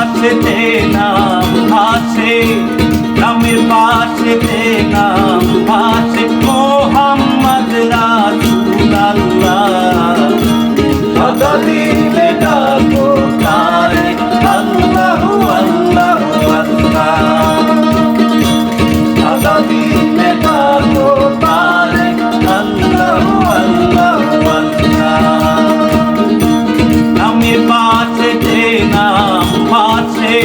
পাশেতে নাম আছে, নামের পাশেতে নাম আছে মোহাম্মদ রাসূলুল্লাহ। সদা দিলে ডাকো তারে আল্লাহু আল্লাহু আল্লাহ। সদা দিলে ডাকো তারে আল্লাহু আল্লাহু আল্লাহ। নামের পাশেতে নাম আছে,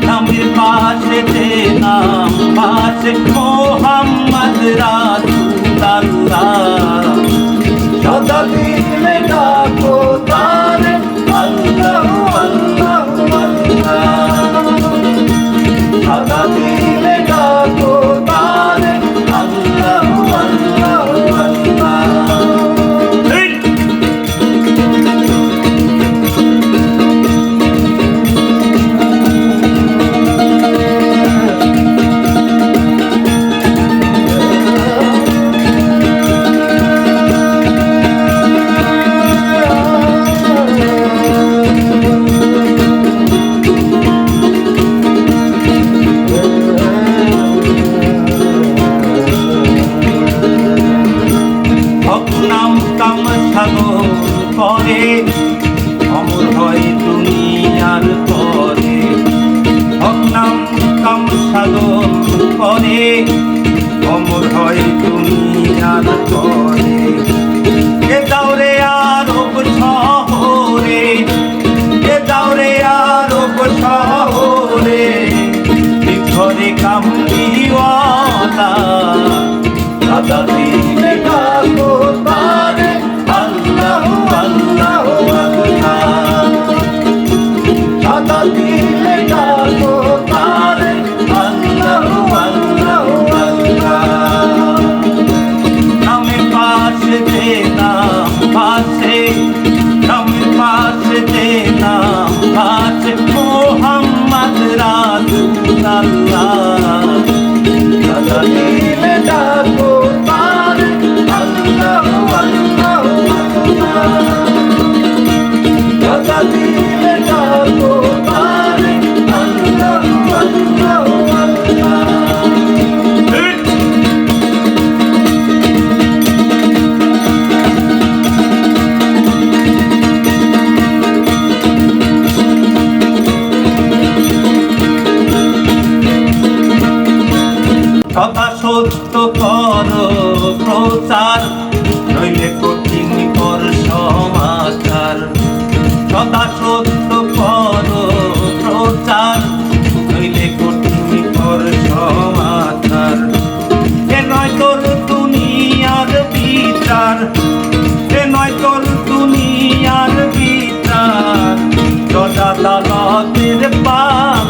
নামের পাশেতে নাম আছে মোহাম্মদ রাসূলুল্লাহ। সদা দিলে ডাকো তারে আল্লাহু আল্লাহু আল্লাহ। সদা দিলে ডাকো তারে আল্লাহু আল্লাহু আল্লাহ। নাম কাম সাগর করে অমর হয় দুনিয়ার পরে। হক নাম কাম সাগর করে অমর হয় দুনিয়ার পরে। এ দাওরে আরব শহরে, এ দাওরে আরব শহরে ঘরে কামলিওয়ালা। সদা দিলে ডাকো তারে আল্লাহু আল্লাহু আল্লাহ। সদা দিলে ডাকো তারে আল্লাহু আল্লাহু আল্লাহ। নামের পাশেতে নাম আছে, নামের পাশেতে নাম আছে মোহাম্মদ রাসূলুল্লাহ। সদা দিলে ডাকো তারে আল্লাহু আল্লাহু আল্লাহ। সদা দিলে ডাকো তারে আল্লাহু আল্লাহু আল্লাহ। সদা সত্য কর প্রচার, নইলে কঠিন কর সমাচার। সদা সত্য কর প্রচার, নইলে কঠিন কর সমাচার। এ নয় তোর দুনিয়ার বিচার, এ নয় তোর দুনিয়ার বিচার। সদা আদালতের পার